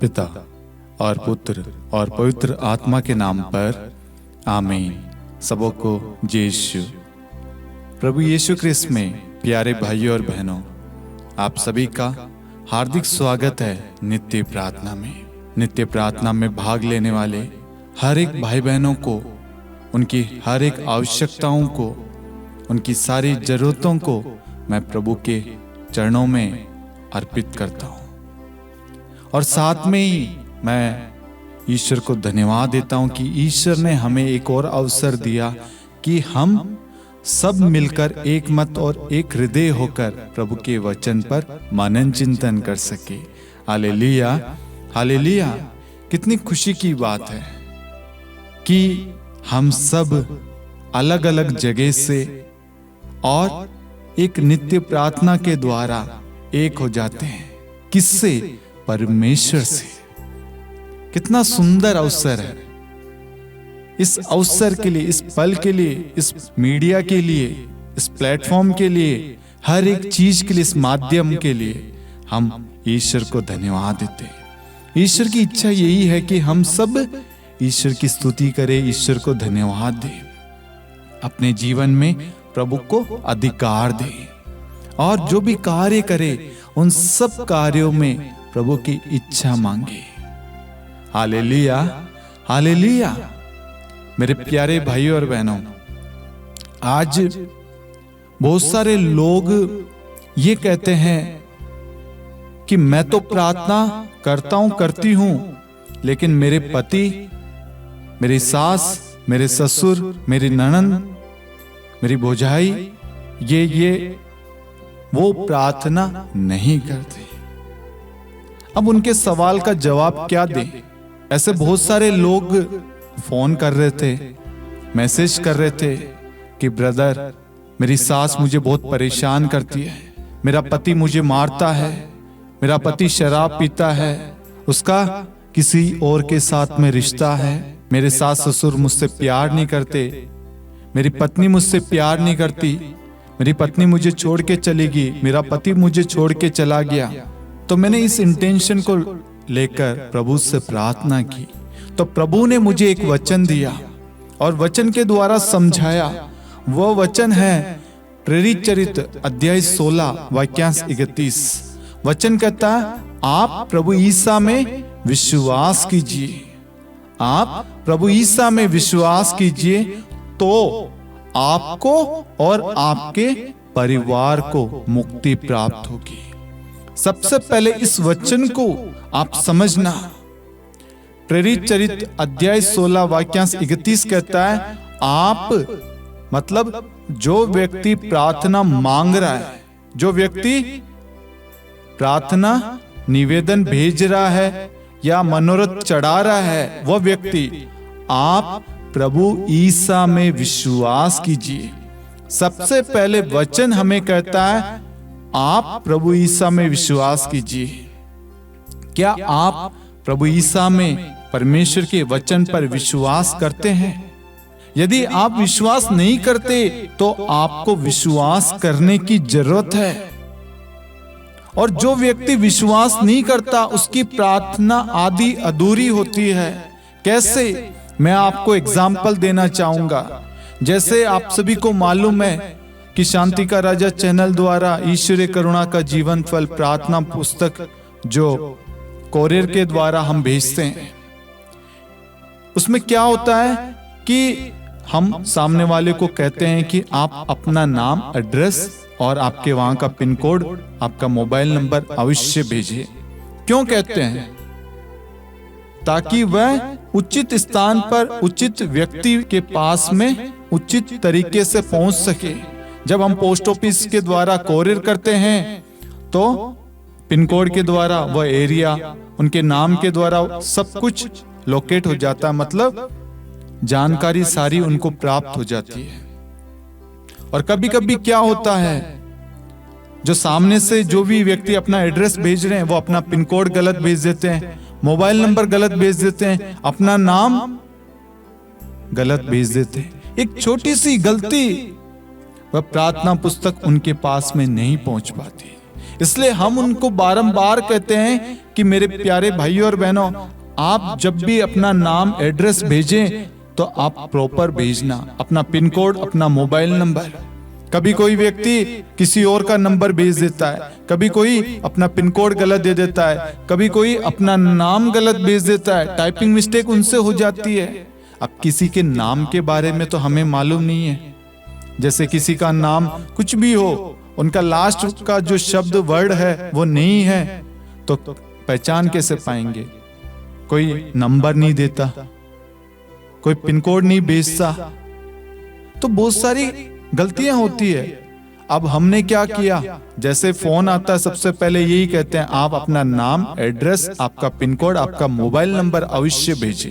पिता और पुत्र और पवित्र आत्मा के नाम पर आमीन। सबों को जय यीशु। प्रभु यीशु क्रिस्त में प्यारे भाइयों और बहनों, आप सभी का हार्दिक स्वागत है नित्य प्रार्थना में। नित्य प्रार्थना में भाग लेने वाले हर एक भाई बहनों को, उनकी हर एक आवश्यकताओं को, उनकी सारी जरूरतों को मैं प्रभु के चरणों में अर्पित करता हूँ। और साथ में ही मैं ईश्वर को धन्यवाद देता हूँ कि ईश्वर ने हमें एक और अवसर दिया कि हम सब मिलकर एक मत और एक हृदय होकर प्रभु के वचन पर मनन चिंतन कर सके। Hallelujah, hallelujah. कितनी खुशी की बात है कि हम सब अलग अलग जगह से और एक नित्य प्रार्थना के द्वारा एक हो जाते हैं। किससे? परमेश्वर से। कितना सुंदर अवसर है। इस अवसर के लिए, इस पल के लिए, इस मीडिया के लिए, इस प्लेटफॉर्म के लिए, हर एक चीज के लिए, इस माध्यम के लिए हम ईश्वर को धन्यवाद देते हैं। ईश्वर की इच्छा यही है कि हम सब ईश्वर की स्तुति करें, ईश्वर को धन्यवाद दें, अपने जीवन में प्रभु को अधिकार दें और जो भी कार्य करे उन सब कार्यों में प्रभु की इच्छा मांगे। Hallelujah, hallelujah. मेरे प्यारे भाइयों और बहनों, आज बहुत सारे लोग ये कहते हैं कि मैं तो प्रार्थना करता हूं, करती हूं, लेकिन मेरे पति, मेरी सास, मेरे ससुर, मेरी ननद, मेरी भौजाई ये वो प्रार्थना नहीं करते। अब उनके सवाल का जवाब क्या दें? ऐसे बहुत सारे लोग फोन कर रहे थे, मैसेज कर रहे थे कि ब्रदर, मेरी सास मुझे बहुत परेशान करती है, मेरा पति मुझे मारता है, मेरा पति शराब पीता है, उसका किसी और के साथ में रिश्ता है, मेरे सास ससुर मुझसे प्यार नहीं करते, मेरी पत्नी मुझसे प्यार नहीं करती, मेरी पत्नी मुझे छोड़ के चली गई, मेरा पति मुझे छोड़ के चला गया। तो मैंने इस इंटेंशन को लेकर प्रभु से प्रार्थना की, तो प्रभु ने मुझे एक वचन दिया और वचन के द्वारा समझाया। वह वचन है प्रेरित चरित्र अध्याय 16 वाक्यांश 31। वचन कहता है, आप प्रभु ईसा में विश्वास कीजिए, आप प्रभु ईसा में विश्वास कीजिए तो आपको और आपके परिवार को मुक्ति प्राप्त होगी। सबसे पहले इस वचन को आप समझना। प्रेरित चरित्र अध्याय 16 वाक्यांश 31 कहता है, आप मतलब जो व्यक्ति प्रार्थना मांग रहा है, जो व्यक्ति प्रार्थना निवेदन भेज रहा है या मनोरथ चढ़ा रहा है, वह व्यक्ति आप प्रभु ईसा में विश्वास कीजिए। सबसे पहले वचन हमें कहता है, आप प्रभु ईसा में विश्वास कीजिए। क्या आप प्रभु ईसा में परमेश्वर के वचन पर विश्वास करते हैं? यदि आप विश्वास नहीं करते तो आपको विश्वास करने की जरूरत है। और जो व्यक्ति विश्वास नहीं करता, उसकी प्रार्थना आधी अधूरी होती है। कैसे? मैं आपको एग्जाम्पल देना चाहूंगा। जैसे आप सभी को मालूम है कि शांति का राजा चैनल द्वारा ईश्वरीय करुणा का जीवन फल प्रार्थना पुस्तक जो कोरियर के द्वारा हम भेजते हैं, उसमें क्या होता है कि हम सामने वाले को कहते हैं कि आप अपना नाम, एड्रेस और आपके वहां का पिन कोड, आपका मोबाइल नंबर अवश्य भेजिए। क्यों कहते हैं? ताकि वह उचित स्थान पर उचित व्यक्ति के पास में उचित तरीके से पहुंच सके। जब हम पोस्ट ऑफिस के द्वारा कोरियर करते हैं तो पिन कोड के द्वारा वह एरिया, उनके नाम के द्वारा सब कुछ लोकेट हो जाता है, मतलब जानकारी सारी उनको प्राप्त हो जाती है। और कभी कभी क्या होता है, जो सामने से जो भी व्यक्ति अपना एड्रेस भेज रहे हैं वो अपना पिन कोड गलत भेज देते हैं, मोबाइल नंबर गलत भेज देते हैं, अपना नाम गलत भेज देते हैं। एक छोटी सी गलती वह प्रार्थना पुस्तक उनके पास में नहीं पहुंच पाती। इसलिए हम उनको बारंबार कहते हैं कि मेरे प्यारे भाइयों और बहनों, आप जब भी अपना नाम एड्रेस भेजें तो आप प्रॉपर भेजना, अपना पिन कोड, अपना मोबाइल नंबर। कभी कोई व्यक्ति किसी और का नंबर भेज देता है, कभी कोई अपना पिन कोड गलत दे देता है, कभी कोई अपना नाम गलत भेज देता है, टाइपिंग मिस्टेक उनसे हो जाती है। अब किसी के नाम के बारे में तो हमें मालूम नहीं है, जैसे किसी का नाम कुछ भी हो, उनका लास्ट का जो शब्द वर्ड है वो नहीं है, तो पहचान कैसे पाएंगे? कोई नंबर नहीं देता, कोई पिन कोड नहीं भेजता, तो बहुत सारी गलतियां होती है। अब हमने क्या किया, जैसे फोन आता है सबसे पहले यही कहते हैं आप अपना नाम, एड्रेस, आपका पिन कोड, आपका मोबाइल नंबर अवश्य भेजें।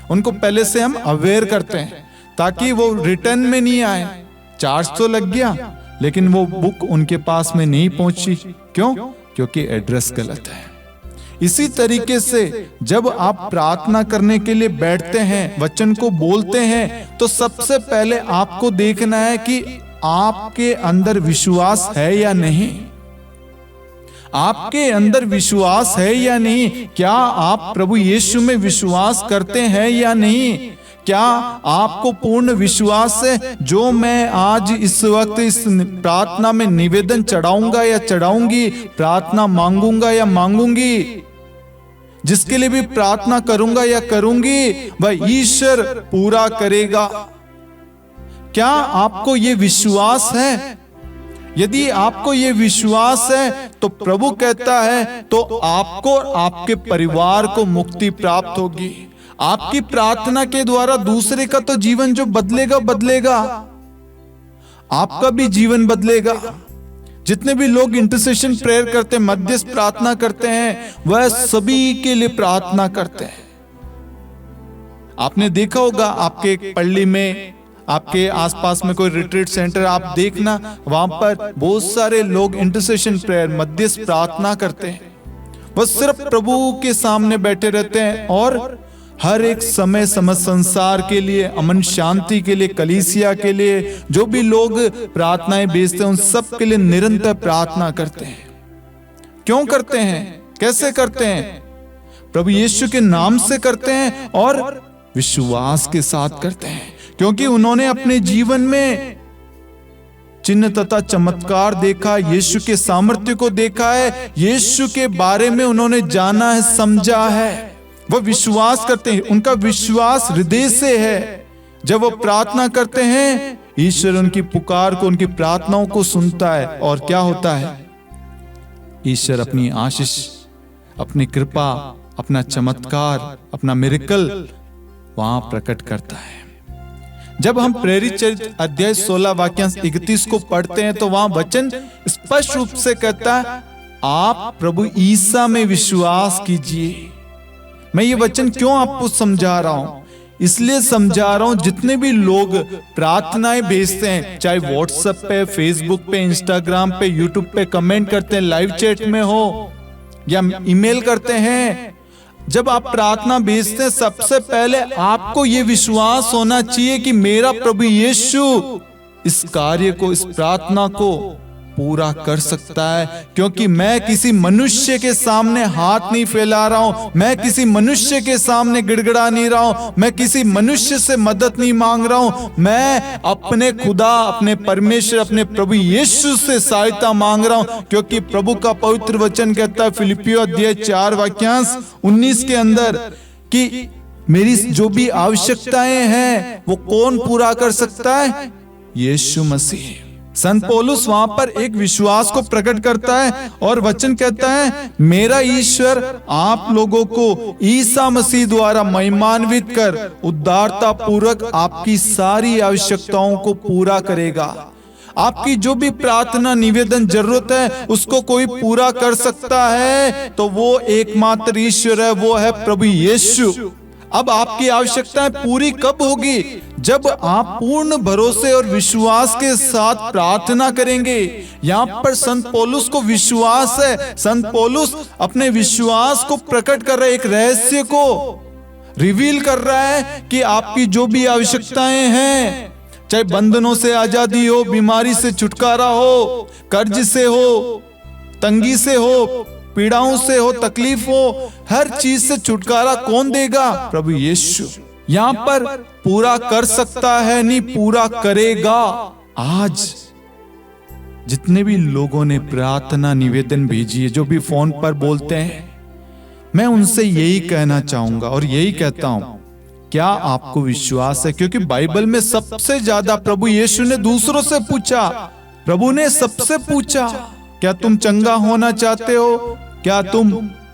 उनको पहले से हम अवेयर करते हैं ताकि वो रिटर्न में नहीं आए। चार्ज तो लग गया लेकिन वो बुक उनके पास में नहीं पहुंची। क्यों? क्योंकि एड्रेस गलत है। इसी तरीके से जब आप प्रार्थना करने के लिए बैठते हैं, वचन को बोलते हैं, तो सबसे पहले आपको देखना है कि आपके अंदर विश्वास है या नहीं। आपके अंदर विश्वास है या नहीं? क्या आप प्रभु यीशु में विश्वास करते हैं या नहीं? क्या आपको पूर्ण विश्वास है जो मैं आज इस वक्त इस प्रार्थना में निवेदन चढ़ाऊंगा या चढ़ाऊंगी, प्रार्थना मांगूंगा या मांगूंगी, जिसके लिए भी प्रार्थना करूंगा या करूंगी, वह ईश्वर पूरा करेगा? क्या आपको यह विश्वास है? यदि आपको यह विश्वास है तो प्रभु कहता है तो आपको और आपके परिवार को मुक्ति प्राप्त होगी। आपकी प्रार्थना के द्वारा दूसरे का तो जीवन जो बदलेगा बदलेगा, आपका भी जीवन बदलेगा। जितने भी लोग इंटरसेशन प्रेयर करते हैं, मध्यस्थ प्रार्थना करते हैं, वह सभी के लिए प्रार्थना करते हैं। आपने देखा होगा आपके पल्ली में, आपके आसपास में कोई रिट्रीट सेंटर आप देखना, वहां पर बहुत सारे लोग इंटरसेशन प्रेयर, मध्यस्थ प्रार्थना करते हैं। वह सिर्फ प्रभु के सामने बैठे रहते हैं और हर एक समय समस्त संसार के लिए, अमन शांति के लिए, कलीसिया के लिए, जो भी लोग प्रार्थनाएं भेजते हैं उन सब के लिए निरंतर प्रार्थना करते हैं। क्यों करते हैं? कैसे करते हैं? प्रभु यीशु के नाम से करते हैं और विश्वास के साथ करते हैं, क्योंकि उन्होंने अपने जीवन में चिन्ह तथा चमत्कार देखा, यीशु के सामर्थ्य को देखा है, यीशु के बारे में उन्होंने जाना है, समझा है। वह विश्वास करते हैं, उनका विश्वास हृदय से है। जब वो प्रार्थना करते हैं, ईश्वर उनकी पुकार को, उनकी प्रार्थनाओं को सुनता है। और क्या होता है? ईश्वर अपनी आशीष, अपनी कृपा, अपना चमत्कार, अपना मिरेकल वहां प्रकट करता है। जब हम प्रेरित चरित्र अध्याय 16 वाक्यांश 31 को पढ़ते हैं तो वहां वचन स्पष्ट रूप से कहता है, आप प्रभु ईसा में विश्वास कीजिए। मैं ये वचन क्यों आपको समझा रहा हूं? इसलिए समझा रहा हूं, जितने भी लोग प्रार्थनाएं भेजते हैं, चाहे व्हाट्सएप पे, फेसबुक पे, इंस्टाग्राम पे, यूट्यूब पे कमेंट करते हैं, लाइव चैट में हो या ईमेल करते हैं, जब आप प्रार्थना भेजते हैं सबसे पहले आपको यह विश्वास होना चाहिए कि मेरा प्रभु यीशु इस कार्य को, इस प्रार्थना को पूरा कर सकता है। क्योंकि मैं किसी मनुष्य के सामने हाथ नहीं फैला रहा हूं, मैं किसी मनुष्य के सामने गिड़गिड़ा नहीं रहा हूं, मैं किसी मनुष्य से मदद नहीं मांग रहा हूं, मैं अपने खुदा, अपने परमेश्वर, अपने प्रभु यीशु से सहायता मांग रहा हूं। क्योंकि प्रभु का पवित्र वचन कहता है फिलिपियों अध्याय 4 वाक्यांश 19 के अंदर कि मेरी जो भी आवश्यकताएं हैं वो कौन पूरा कर सकता है? यीशु मसीह। संत पौलुस वहां पर एक विश्वास को प्रकट करता है और वचन कहता है, मेरा ईश्वर आप लोगों को ईसा मसीह द्वारा महिमान्वित कर उदारता पूर्वक आपकी सारी आवश्यकताओं को पूरा करेगा। आपकी जो भी प्रार्थना, निवेदन, जरूरत है उसको कोई पूरा कर सकता है तो वो एकमात्र ईश्वर है, वो है प्रभु यीशु। अब आपकी आवश्यकताएं पूरी कब होगी? जब आप पूर्ण भरोसे और विश्वास के साथ प्रार्थना करेंगे। यहाँ पर संत पौलुस को विश्वास है। संत पौलुस अपने विश्वास को प्रकट कर रहा है, एक रहस्य को रिवील कर रहा है कि आपकी जो भी आवश्यकताएं हैं, चाहे बंधनों से आजादी हो, बीमारी से छुटकारा हो, कर्ज से हो, तंगी से हो, पीड़ाओं से हो, तकलीफ हो, हर चीज से छुटकारा कौन देगा? प्रभु यीशु यहाँ पर पूरा कर सकता है, नहीं पूरा करेगा। आज जितने भी लोगों ने प्रार्थना निवेदन भेजी है, जो भी फोन पर बोलते हैं, मैं उनसे यही कहना चाहूंगा और यही कहता हूं, क्या आपको विश्वास है? क्योंकि बाइबल में सबसे ज्यादा प्रभु यीशु ने दूसरों से पूछा, प्रभु ने सबसे पूछा, क्या तुम चंगा होना चाहते हो? क्या तुम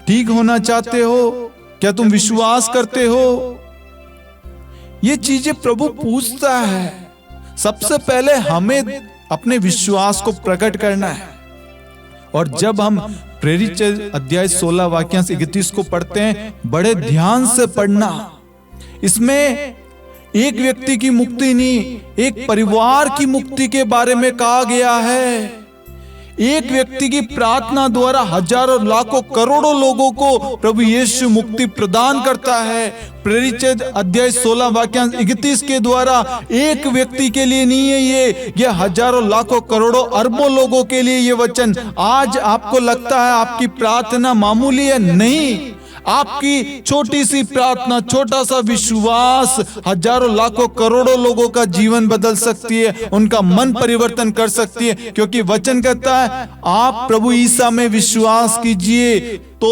ठीक होना चाहते हो? क्या तुम विश्वास करते हो? ये चीजें प्रभु पूछता है। सबसे पहले हमें अपने विश्वास को प्रकट करना है। और जब हम प्रेरित अध्याय 16 वाक्यांश 31 को पढ़ते हैं, बड़े ध्यान से पढ़ना। इसमें एक व्यक्ति की मुक्ति नहीं, एक परिवार की मुक्ति के बारे में कहा गया है। एक व्यक्ति की प्रार्थना द्वारा हजारों, लाखों, करोड़ों लोगों को प्रभु यीशु मुक्ति प्रदान करता है। प्रेरित अध्याय 16 वाक्यांश 31 के द्वारा एक व्यक्ति के लिए नहीं है ये हजारों, लाखों, करोड़ों, अरबों लोगों के लिए ये वचन। आज आपको लगता है आपकी प्रार्थना मामूली है? नहीं, आपकी छोटी सी प्रार्थना, छोटा सा विश्वास हजारों, लाखों, करोड़ों लोगों का जीवन बदल सकती है, उनका मन परिवर्तन कर सकती है। क्योंकि वचन कहता है, आप प्रभु ईसा में विश्वास कीजिए तो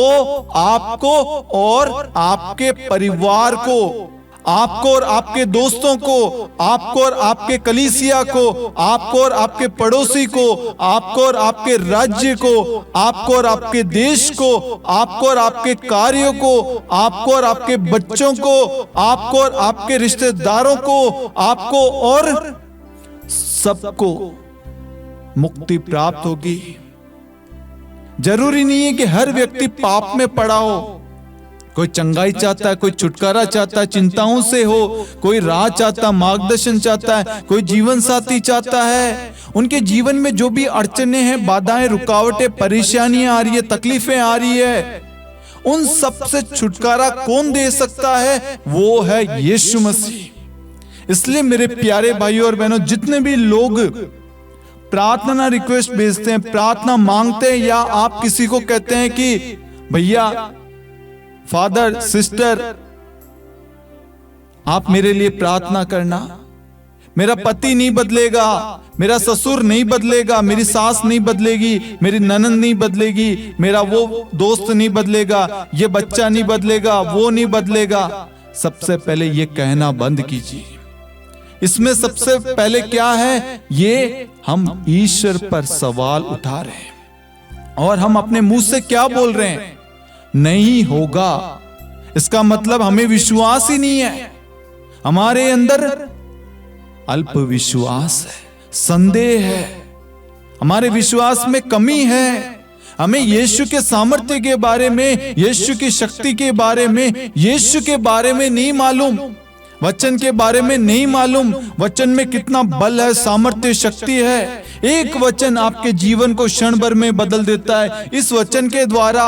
आपको और आपके परिवार को, आपको और आपके दोस्तों को, आपको और आपके कलीसिया को, आपको और आपके पड़ोसी को, आपको और आपके राज्य को, आपको और आपके देश को, आपको और आपके कार्यों को, आपको और आपके बच्चों को, आपको और आपके रिश्तेदारों को, आपको और सबको मुक्ति प्राप्त होगी। जरूरी नहीं है कि हर व्यक्ति पाप में पड़ा हो। कोई चंगाई चाहता है, कोई छुटकारा चाहता है, चिंताओं से हो, कोई राह चाहता है, मार्गदर्शन चाहता है, कोई जीवन साथी चाहता है। उनके जीवन में जो भी अड़चने हैं, बाधाएं, रुकावटें, परेशानियां आ रही है, तकलीफें आ रही है, उन सब से छुटकारा कौन दे सकता है? वो है यीशु मसीह। इसलिए मेरे प्यारे भाइयों और बहनों, जितने भी लोग प्रार्थना रिक्वेस्ट भेजते हैं, प्रार्थना मांगते हैं, या आप किसी को कहते हैं कि भैया, फादर, सिस्टर, आप मेरे लिए प्रार्थना करना, मेरा पति नहीं बदलेगा, मेरा ससुर नहीं बदलेगा, मेरी सास नहीं बदलेगी, मेरी ननद नहीं बदलेगी, मेरा वो दोस्त नहीं बदलेगा, ये बच्चा नहीं बदलेगा, वो नहीं बदलेगा। सबसे पहले ये कहना बंद कीजिए। इसमें सबसे पहले क्या है? ये हम ईश्वर पर सवाल उठा रहे हैं और हम अपने मुंह से क्या बोल रहे हैं? नहीं होगा। इसका मतलब हमें विश्वास ही नहीं है, हमारे अंदर अल्प विश्वास है, संदेह है, हमारे विश्वास में कमी है। हमें यीशु के सामर्थ्य के बारे में, यीशु की शक्ति के बारे में, यीशु के बारे में नहीं मालूम, वचन के बारे में नहीं मालूम। वचन में कितना बल है, सामर्थ्य, शक्ति है। एक वचन आपके जीवन को क्षण भर में बदल देता है। इस वचन के द्वारा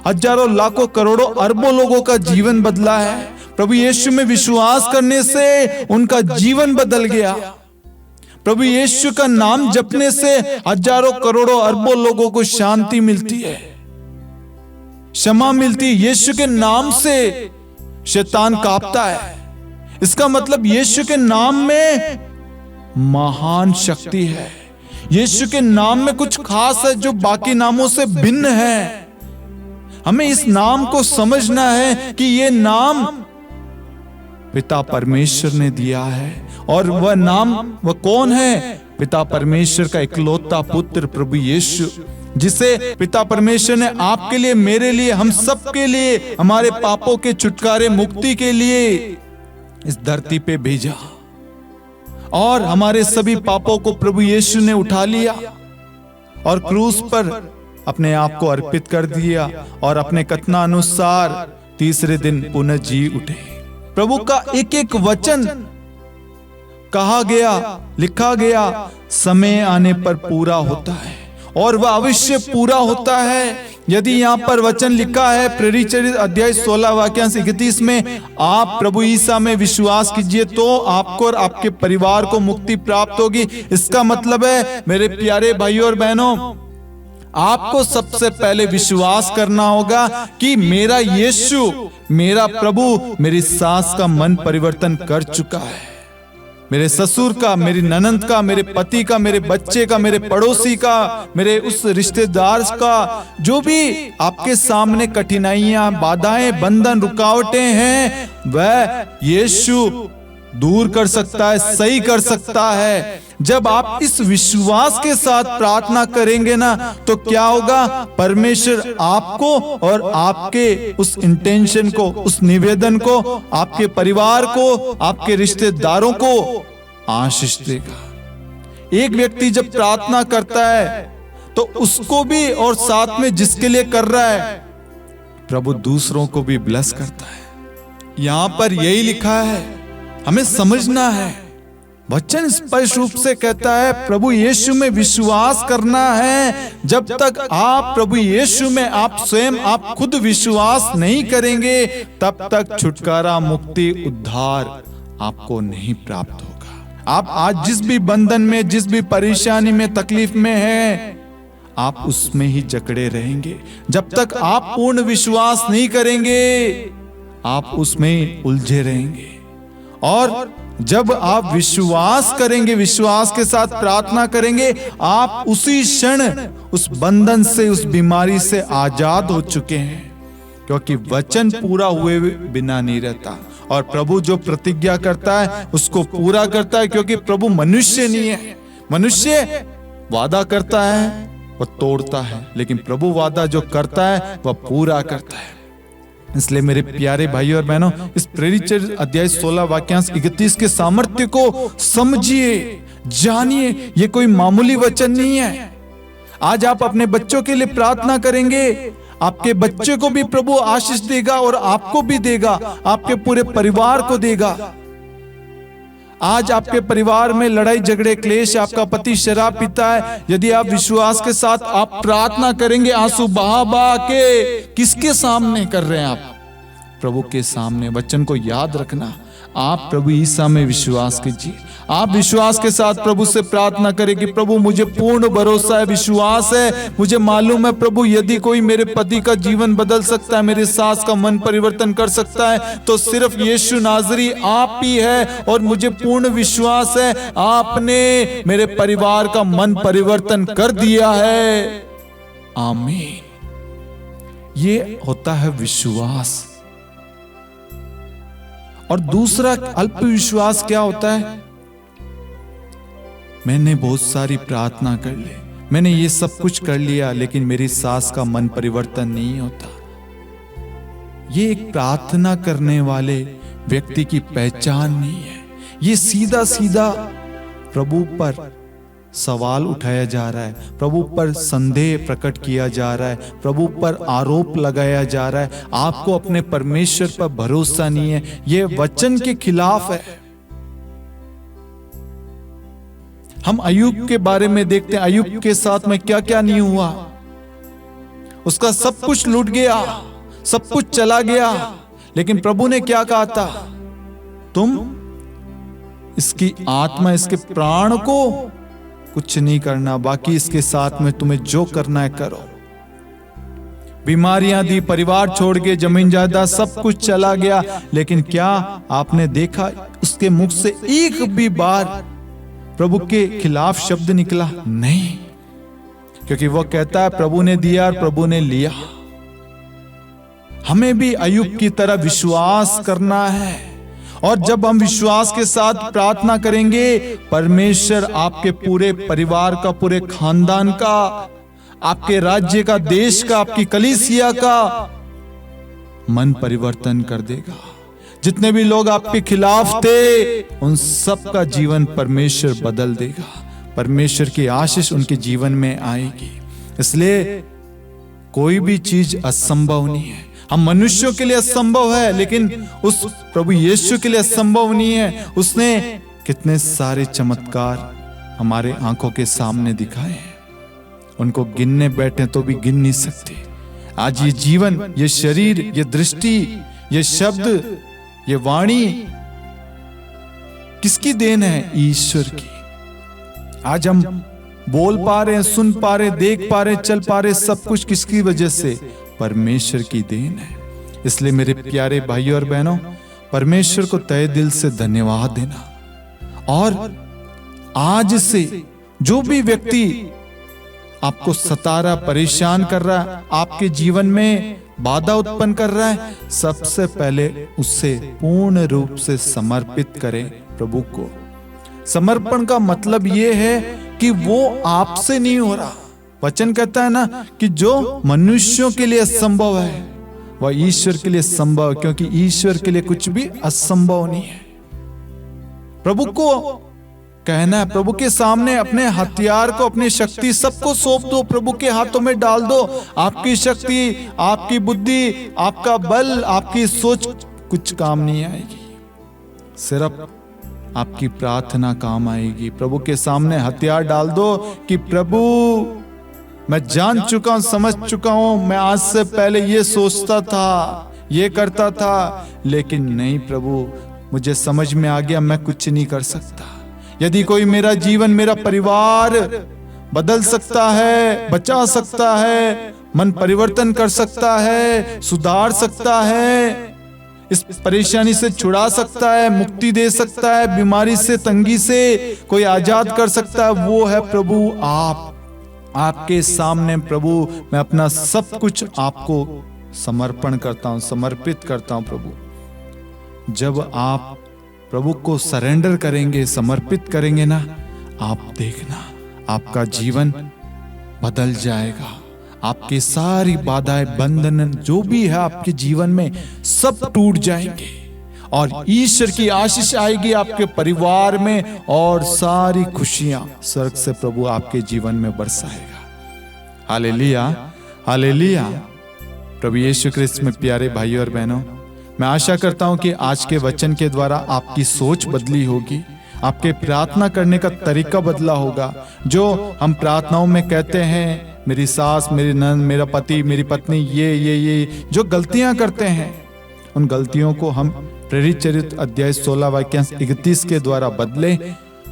हजारों, लाखों, करोड़ों, अरबों लोगों का जीवन बदला है। प्रभु यीशु में विश्वास करने से उनका जीवन बदल गया। प्रभु यीशु का नाम जपने से हजारों, करोड़ों, अरबों लोगों को शांति मिलती है, क्षमा मिलती है। यीशु के नाम से शैतान कांपता है। इसका मतलब यीशु के नाम में महान शक्ति है। यीशु के नाम में कुछ खास है जो बाकी नामों से भिन्न है। हमें इस नाम को समझना है कि ये नाम पिता परमेश्वर ने दिया है। और वह नाम, वह कौन है? पिता परमेश्वर का इकलौता पुत्र प्रभु यीशु, जिसे पिता परमेश्वर ने आपके लिए, मेरे लिए, हम सब के लिए, हमारे पापों के छुटकारे, मुक्ति के लिए इस धरती पे भेजा। और हमारे सभी पापों को प्रभु यीशु ने उठा लिया और क्रूस पर अपने आप को अर्पित कर दिया और अपने कथनानुसार तीसरे दिन पुनः जी उठे। प्रभु का एक एक वचन कहा गया, लिखा गया, समय आने पर पूरा होता है और वह अवश्य पूरा होता है। यदि यहाँ पर वचन लिखा है प्रेरित अध्याय 16 वाक्यांश 31 में, आप प्रभु ईसा में विश्वास कीजिए तो आपको और आपके परिवार को मुक्ति प्राप्त होगी। इसका मतलब है मेरे प्यारे भाइयों और बहनों, आपको सबसे पहले विश्वास करना होगा कि मेरा यीशु, मेरा प्रभु मेरी सास का मन परिवर्तन कर चुका है। मेरे ससुर का, मेरी ननंद का, मेरे पति का, मेरे बच्चे का, मेरे पड़ोसी का, मेरे उस रिश्तेदार का, जो भी आपके सामने कठिनाइयां, बाधाएं, बंधन, रुकावटें हैं, वह यीशु दूर कर सकता है, सही कर सकता है। जब आप इस विश्वास के साथ प्रार्थना करेंगे ना, तो क्या होगा, परमेश्वर आपको और आपके उस इंटेंशन को, उस निवेदन को, आपके परिवार को, आपके रिश्तेदारों को आशीष देगा। एक व्यक्ति जब प्रार्थना करता है तो उसको भी और साथ में जिसके लिए कर रहा है, प्रभु दूसरों को भी ब्लेस करता है। यहां पर यही लिखा है, हमें समझना है। वचन स्पष्ट रूप से कहता है प्रभु यीशु में विश्वास करना है। जब तक आप प्रभु यीशु में, आप स्वयं, आप खुद विश्वास नहीं करेंगे, तब तक छुटकारा, मुक्ति, उद्धार आपको नहीं प्राप्त होगा। आप आज जिस भी बंधन में, जिस भी परेशानी में, तकलीफ में हैं, आप उसमें ही जकड़े रहेंगे। जब तक आप पूर्ण विश्वास नहीं करेंगे, आप उसमें उलझे रहेंगे। और जब आप विश्वास करेंगे, विश्वास के साथ प्रार्थना करेंगे, आप उसी क्षण उस बंधन से, उस बीमारी से आजाद हो चुके हैं। क्योंकि वचन पूरा हुए बिना नहीं रहता, और प्रभु जो प्रतिज्ञा करता है उसको पूरा करता है। क्योंकि प्रभु मनुष्य नहीं है। मनुष्य वादा करता है, वह तोड़ता है, लेकिन प्रभु वादा जो करता है वह पूरा करता है। इसलिए मेरे प्यारे भाई और बहनों, इस प्रेरित अध्याय 16 वाक्यांश 31 के सामर्थ्य को समझिए, जानिए। ये कोई मामूली वचन नहीं है। आज आप अपने बच्चों के लिए प्रार्थना करेंगे, आपके बच्चे को भी प्रभु आशीष देगा और आपको भी देगा, आपके पूरे परिवार को देगा। आज आपके परिवार में लड़ाई झगड़े क्लेश, आपका पति शराब पीता है, यदि आप विश्वास के साथ आप प्रार्थना करेंगे, आंसू बहा बहा के, किसके सामने कर रहे हैं आप? प्रभु के सामने। वचन को याद रखना, आप प्रभु ईसा में विश्वास कीजिए। आप विश्वास के साथ प्रभु से प्रार्थना करें कि प्रभु मुझे पूर्ण भरोसा है, विश्वास है, मुझे मालूम है प्रभु यदि कोई मेरे पति का जीवन बदल सकता है, मेरी सास का मन परिवर्तन कर सकता है, तो सिर्फ यीशु नाजरी आप ही है। और मुझे पूर्ण विश्वास है आपने मेरे परिवार का मन परिवर्तन कर दिया है। आमीन। ये होता है विश्वास। और दूसरा अल्प विश्वास क्या होता है? मैंने बहुत सारी प्रार्थना कर ली, मैंने ये सब कुछ कर लिया, लेकिन मेरी सास का मन परिवर्तन नहीं होता। ये एक प्रार्थना करने वाले व्यक्ति की पहचान नहीं है। ये सीधा सीधा प्रभु पर सवाल उठाया जा रहा है, प्रभु पर संदेह प्रकट किया जा रहा है, प्रभु पर आरोप लगाया जा रहा है। आपको अपने परमेश्वर पर भरोसा नहीं है। यह वचन के खिलाफ है। हम अय्यूब के बारे में देखते हैं, अय्यूब के साथ में क्या क्या नहीं हुआ। उसका सब कुछ लूट गया, सब कुछ चला गया, लेकिन प्रभु ने क्या कहा था? तुम इसकी आत्मा, इसके प्राण को कुछ नहीं करना, बाकी इसके साथ में तुम्हें जो करना है करो। बीमारियां दी, परिवार छोड़ के, जमीन जायदाद सब कुछ चला गया, लेकिन क्या आपने देखा उसके मुख से एक भी बार प्रभु के खिलाफ शब्द निकला? नहीं, क्योंकि वो कहता है प्रभु ने दिया और प्रभु ने लिया। हमें भी अय्यूब की तरह विश्वास करना है, और जब हम विश्वास के साथ प्रार्थना करेंगे, परमेश्वर आपके पूरे परिवार का, पूरे खानदान का, आपके राज्य का, देश का, आपकी कलीसिया का मन परिवर्तन कर देगा। जितने भी लोग आपके खिलाफ थे, उन सब का जीवन परमेश्वर बदल देगा। परमेश्वर की आशीष उनके जीवन में आएगी। इसलिए कोई भी चीज असंभव नहीं है। हम मनुष्यों के लिए असंभव है, लेकिन उस प्रभु यीशु के लिए असंभव नहीं है। उसने कितने सारे चमत्कार हमारे आंखों के सामने दिखाए हैं, उनको गिनने बैठे तो भी गिन नहीं सकते। आज ये जीवन, ये शरीर, ये दृष्टि, ये शब्द, ये वाणी किसकी देन है? ईश्वर की। आज हम बोल पा रहे हैं, सुन पा रहे हैं, देख पा रहे हैं, चल पा रहे हैं, सब कुछ किसकी वजह से? परमेश्वर की देन है। इसलिए मेरे प्यारे भाइयों और बहनों, परमेश्वर को तहे दिल से धन्यवाद देना। और आज से जो भी व्यक्ति आपको सता रहा, परेशान कर रहा है, आपके जीवन में बाधा उत्पन्न कर रहा है, सबसे पहले उससे पूर्ण रूप से समर्पित करें प्रभु को। समर्पण का मतलब यह है कि वो आपसे नहीं हो रहा। वचन कहता है ना कि जो मनुष्यों के लिए असंभव है वह ईश्वर के लिए संभव है, क्योंकि ईश्वर के लिए कुछ भी असंभव नहीं है। प्रभु को कहना है, प्रभु के सामने अपने हथियार को, अपनी शक्ति सबको सौंप दो, प्रभु के हाथों में डाल दो। आपकी शक्ति, आपकी बुद्धि, आपका बल, आपकी सोच कुछ काम नहीं आएगी, सिर्फ आपकी प्रार्थना काम आएगी। प्रभु के सामने हथियार डाल दो कि प्रभु मैं जान चुका हूं, समझ चुका हूं, मैं आज से पहले ये सोचता था, ये करता था, लेकिन नहीं प्रभु, मुझे समझ में आ गया मैं कुछ नहीं कर सकता। यदि कोई मेरा जीवन, मेरा परिवार बदल सकता है, बचा सकता है, मन परिवर्तन कर सकता है, सुधार सकता है, इस परेशानी से छुड़ा सकता है, मुक्ति दे सकता है, बीमारी से, तंगी से कोई आजाद कर सकता है, वो है प्रभु आप। आपके सामने प्रभु मैं अपना सब कुछ आपको समर्पण करता हूं, समर्पित करता हूं प्रभु। जब आप प्रभु को सरेंडर करेंगे, समर्पित करेंगे ना, आप देखना आपका जीवन बदल जाएगा। आपकी सारी बाधाएं, बंधन जो भी है आपके जीवन में, सब टूट जाएंगे और ईश्वर की आशीष आएगी आपके परिवार में और सारी खुशियां स्वर्ग से प्रभु आपके जीवन में बरसाएगा। Hallelujah, hallelujah. प्रभु यीशु क्रिस्त में प्यारे भाइयों और बहनों, मैं आशा करता हूं कि आज के वचन के द्वारा आपकी सोच बदली होगी, आपके प्रार्थना करने का तरीका बदला होगा। जो हम प्रार्थनाओं में कहते हैं, मेरी सास, मेरी नंद, मेरा पति, मेरी पत्नी, ये जो गलतियां करते हैं, उन गलतियों को हम प्रेरित चरित्र अध्याय 16 वाक्य 31 के द्वारा बदले,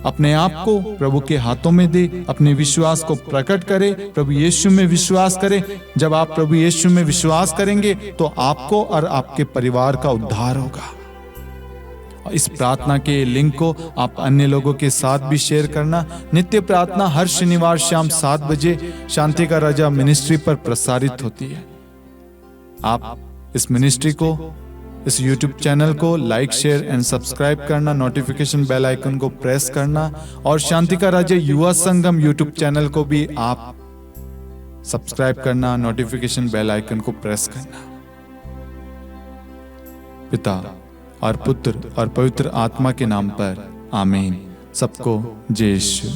अपने आप को प्रभु के हाथों में दे, अपने विश्वास को प्रकट करे, प्रभु यीशु में विश्वास करे। जब आप प्रभु यीशु में विश्वास करेंगे तो आपको और आपके परिवार का उद्धार होगा। और इस प्रार्थना के लिंक को आप अन्य लोगों के साथ भी शेयर करना। नित्य प्रार्थना हर शनिवार शाम 7 बजे शांति का राजा मिनिस्ट्री पर प्रसारित होती है। आप इस मिनिस्ट्री को, इस YouTube चैनल को लाइक, शेयर एंड सब्सक्राइब करना, नोटिफिकेशन बेल आइकन को प्रेस करना और शांति का राज्य युवा संगम YouTube चैनल को भी आप सब्सक्राइब करना, नोटिफिकेशन बेल आइकन को प्रेस करना। पिता और पुत्र और पवित्र आत्मा के नाम पर आमीन। सबको जय यीशु।